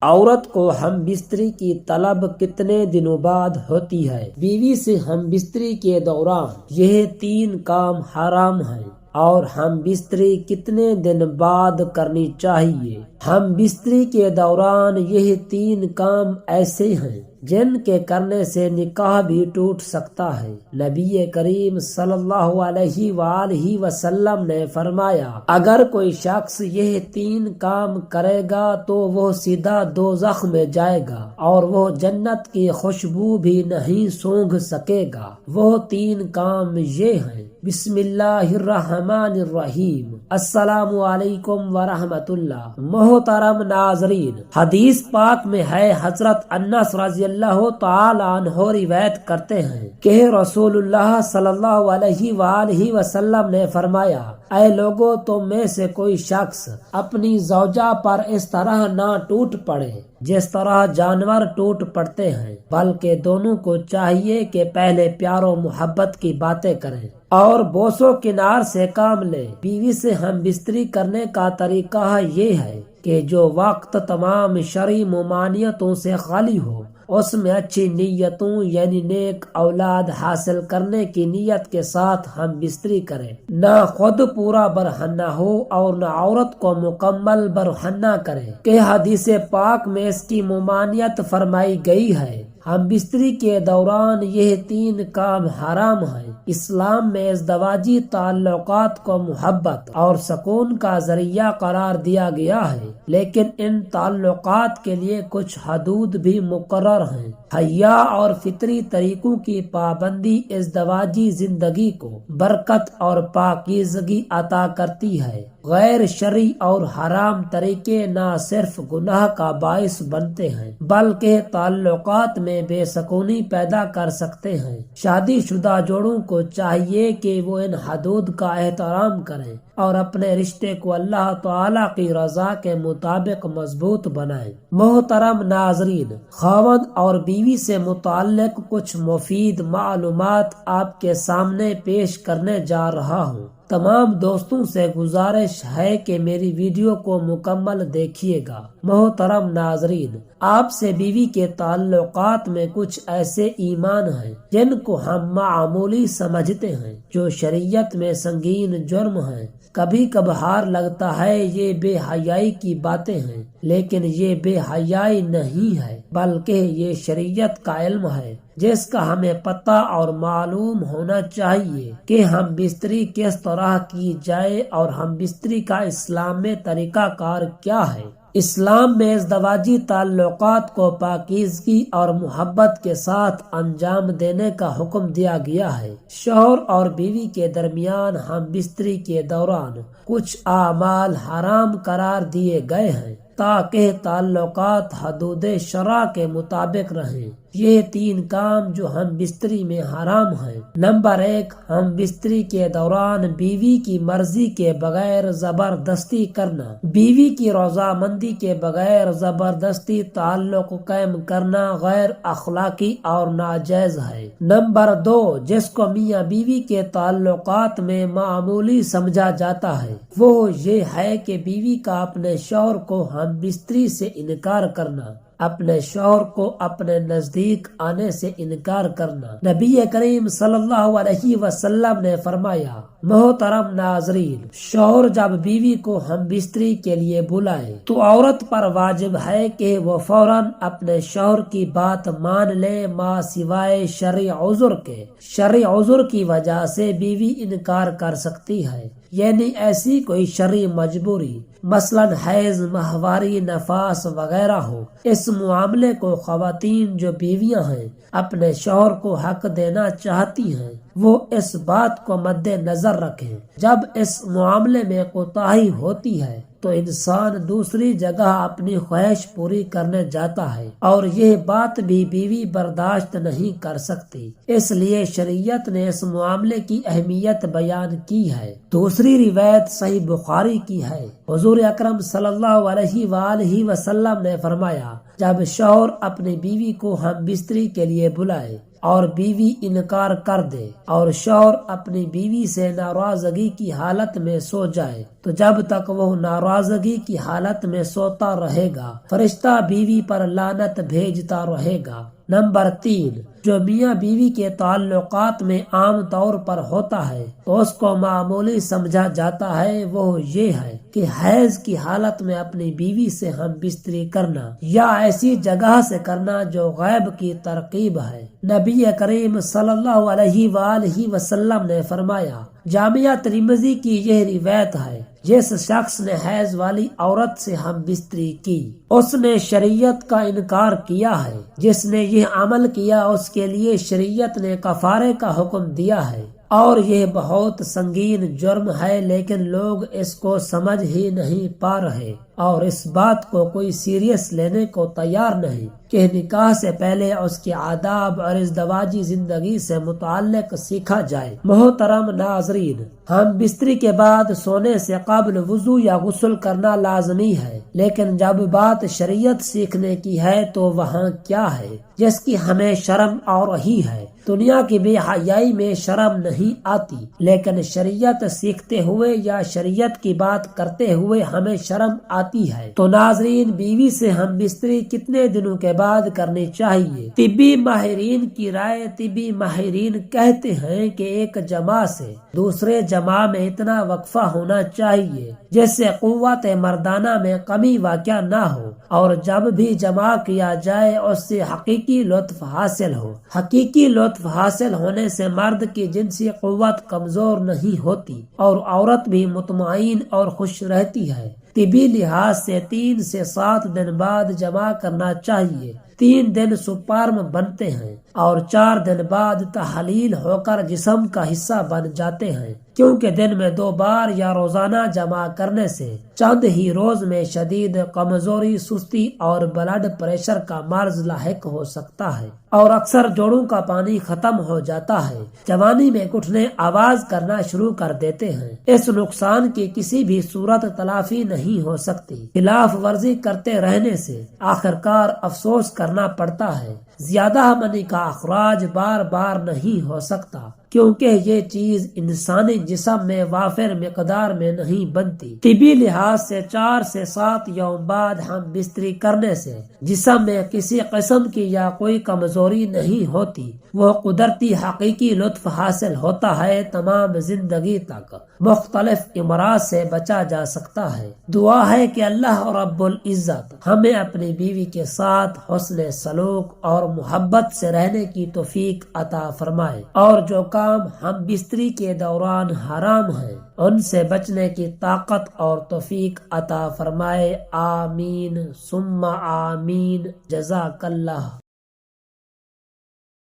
عورت کو ہم بستری کی طلب کتنے دنوں بعد ہوتی ہے؟ بیوی سے ہم بستری کے دوران یہ 3 کام حرام ہیں اور ہم بستری کتنے دن بعد کرنی چاہیے؟ ہم بستری کے دوران یہ 3 کام ایسے ہیں جن کے کرنے سے نکاح بھی ٹوٹ سکتا ہے۔ نبی کریم صلی اللہ علیہ وآلہ وسلم نے فرمایا، اگر کوئی شخص یہ 3 کام کرے گا تو وہ سیدھا دوزخ میں جائے گا اور وہ جنت کی خوشبو بھی نہیں سونگھ سکے گا۔ وہ 3 کام یہ ہیں: بسم اللہ الرحمن الرحیم، السلام علیکم ورحمۃ اللہ۔ محترم ناظرین، حدیث پاک میں ہے، حضرت انس رضی اللہ تعالی عنہ روایت کرتے ہیں کہ رسول اللہ صلی اللہ علیہ وآلہ وسلم نے فرمایا، اے لوگو، تم میں سے کوئی شخص اپنی زوجہ پر اس طرح نہ ٹوٹ پڑے جس طرح جانور ٹوٹ پڑتے ہیں، بلکہ دونوں کو چاہیے کہ پہلے پیار و محبت کی باتیں کریں اور بوس و کنار سے کام لیں۔ بیوی سے ہم بستری کرنے کا طریقہ یہ ہے کہ جو وقت تمام شرعی ممانعتوں سے خالی ہو، اس میں اچھی نیتوں یعنی نیک اولاد حاصل کرنے کی نیت کے ساتھ ہم بستری کریں، نہ خود پورا برہنہ ہو اور نہ عورت کو مکمل برہنہ کرے کہ حدیث پاک میں اس کی ممانعت فرمائی گئی ہے۔ ہم بستری کے دوران یہ 3 کام حرام ہیں۔ اسلام میں ازدواجی تعلقات کو محبت اور سکون کا ذریعہ قرار دیا گیا ہے، لیکن ان تعلقات کے لیے کچھ حدود بھی مقرر ہیں۔ حیا اور فطری طریقوں کی پابندی ازدواجی زندگی کو برکت اور پاکیزگی عطا کرتی ہے۔ غیر شرعی اور حرام طریقے نہ صرف گناہ کا باعث بنتے ہیں بلکہ تعلقات میں بے سکونی پیدا کر سکتے ہیں۔ شادی شدہ جوڑوں کو چاہیے کہ وہ ان حدود کا احترام کریں اور اپنے رشتے کو اللہ تعالی کی رضا کے مطابق مضبوط بنائیں۔ محترم ناظرین، خاوند اور بیوی سے متعلق کچھ مفید معلومات آپ کے سامنے پیش کرنے جا رہا ہوں۔ تمام دوستوں سے گزارش ہے کہ میری ویڈیو کو مکمل دیکھیے گا۔ محترم ناظرین، آپ سے بیوی کے تعلقات میں کچھ ایسے ایمان ہیں جن کو ہم معمولی سمجھتے ہیں، جو شریعت میں سنگین جرم ہیں۔ کبھی کبھار لگتا ہے یہ بے حیائی کی باتیں ہیں، لیکن یہ بے حیائی نہیں ہے بلکہ یہ شریعت کا علم ہے جس کا ہمیں پتہ اور معلوم ہونا چاہیے کہ ہم بستری کس طرح کی جائے اور ہم بستری کا اسلام میں طریقہ کار کیا ہے۔ اسلام میں ازدواجی تعلقات کو پاکیزگی اور محبت کے ساتھ انجام دینے کا حکم دیا گیا ہے۔ شوہر اور بیوی کے درمیان ہم بستری کے دوران کچھ اعمال حرام قرار دیے گئے ہیں تاکہ تعلقات حدود شرع کے مطابق رہیں۔ یہ 3 کام جو ہم بستری میں حرام ہیں: نمبر 1، ہم بستری کے دوران بیوی کی مرضی کے بغیر زبردستی کرنا۔ بیوی کی رضامندی کے بغیر زبردستی تعلق قائم کرنا غیر اخلاقی اور ناجائز ہے۔ نمبر 2، جس کو میاں بیوی کے تعلقات میں معمولی سمجھا جاتا ہے، وہ یہ ہے کہ بیوی کا اپنے شوہر کو ہم بستری سے انکار کرنا، اپنے شوہر کو اپنے نزدیک آنے سے انکار کرنا۔ نبی کریم صلی اللہ علیہ وسلم نے فرمایا، محترم ناظرین، شوہر جب بیوی کو ہم بستری کے لیے بلائے تو عورت پر واجب ہے کہ وہ فوراً اپنے شوہر کی بات مان لے، ماں سوائے شرعی عذر کے۔ شرعی عذر کی وجہ سے بیوی انکار کر سکتی ہے، یعنی ایسی کوئی شرعی مجبوری، مثلاً حیض، ماہواری، نفاس وغیرہ ہو۔ اس معاملے کو خواتین جو بیویاں ہیں اپنے شوہر کو حق دینا چاہتی ہیں، وہ اس بات کو مد نظر رکھیں، جب اس معاملے میں کوتاہی ہوتی ہے تو انسان دوسری جگہ اپنی خواہش پوری کرنے جاتا ہے اور یہ بات بھی بیوی برداشت نہیں کر سکتی، اس لیے شریعت نے اس معاملے کی اہمیت بیان کی ہے۔ دوسری روایت صحیح بخاری کی ہے، حضور اکرم صلی اللہ علیہ وآلہ وسلم نے فرمایا، جب شوہر اپنی بیوی کو ہم بستری کے لیے بلائے اور بیوی انکار کر دے اور شوہر اپنی بیوی سے ناراضگی کی حالت میں سو جائے تو جب تک وہ ناراضگی کی حالت میں سوتا رہے گا فرشتہ بیوی پر لعنت بھیجتا رہے گا۔ نمبر 3، جو میاں بیوی کے تعلقات میں عام طور پر ہوتا ہے تو اس کو معمولی سمجھا جاتا ہے، وہ یہ ہے کہ حیض کی حالت میں اپنی بیوی سے ہم بستری کرنا یا ایسی جگہ سے کرنا جو غیب کی ترکیب ہے۔ نبی کریم صلی اللہ علیہ وآلہ وسلم نے فرمایا، جامعہ ترمذی کی یہ روایت ہے، جس شخص نے حیض والی عورت سے ہم بستری کی اس نے شریعت کا انکار کیا ہے۔ جس نے یہ عمل کیا اس کے لیے شریعت نے کفارے کا حکم دیا ہے اور یہ بہت سنگین جرم ہے، لیکن لوگ اس کو سمجھ ہی نہیں پا رہے اور اس بات کو کوئی سیریس لینے کو تیار نہیں کہ نکاح سے پہلے اس کے آداب اور ازدواجی زندگی سے متعلق سیکھا جائے۔ محترم ناظرین، ہم بستری کے بعد سونے سے قبل وضو یا غسل کرنا لازمی ہے، لیکن جب بات شریعت سیکھنے کی ہے تو وہاں کیا ہے جس کی ہمیں شرم آ رہی ہے؟ دنیا کی بے حیائی میں شرم نہیں آتی، لیکن شریعت سیکھتے ہوئے یا شریعت کی بات کرتے ہوئے ہمیں شرم آتی ہے۔ تو ناظرین، بیوی سے ہم بستری کتنے دنوں کے بعد کرنی چاہیے؟ طبی ماہرین کی رائے، طبی ماہرین کہتے ہیں کہ ایک جماع سے دوسرے جماع میں اتنا وقفہ ہونا چاہیے جس سے قوت مردانہ میں کمی واقع نہ ہو، اور جب بھی جماع کیا جائے اس سے حقیقی لطف حاصل ہو۔ حقیقی لطف حاصل ہونے سے مرد کی جنسی قوت کمزور نہیں ہوتی اور عورت بھی مطمئن اور خوش رہتی ہے۔ طبی لحاظ سے 3 سے 7 دن بعد جماع کرنا چاہیے۔ 3 دن سپرم بنتے ہیں اور 4 دن بعد تحلیل ہو کر جسم کا حصہ بن جاتے ہیں، کیونکہ دن میں 2 بار یا روزانہ جمع کرنے سے چند ہی روز میں شدید کمزوری، سستی اور بلڈ پریشر کا مرض لاحق ہو سکتا ہے اور اکثر جوڑوں کا پانی ختم ہو جاتا ہے۔ جوانی میں گھٹنے آواز کرنا شروع کر دیتے ہیں۔ اس نقصان کی کسی بھی صورت تلافی نہیں ہو سکتی۔ خلاف ورزی کرتے رہنے سے آخرکار افسوس کرنا پڑتا ہے۔ زیادہ منی کا اخراج بار بار نہیں ہو سکتا، کیونکہ یہ چیز انسانی جسم میں وافر مقدار میں نہیں بنتی۔ طبی لحاظ سے 4 سے 7 یوم بعد ہم بستری کرنے سے جسم میں کسی قسم کی یا کوئی کمزوری نہیں ہوتی، وہ قدرتی حقیقی لطف حاصل ہوتا ہے۔ تمام زندگی تک مختلف امراض سے بچا جا سکتا ہے۔ دعا ہے کہ اللہ رب العزت ہمیں اپنی بیوی کے ساتھ حسن سلوک اور محبت سے رہنے کی توفیق عطا فرمائے، اور جو کام ہم بستری کے دوران حرام ہیں ان سے بچنے کی طاقت اور توفیق عطا فرمائے۔ آمین ثم آمین۔ جزاک اللہ۔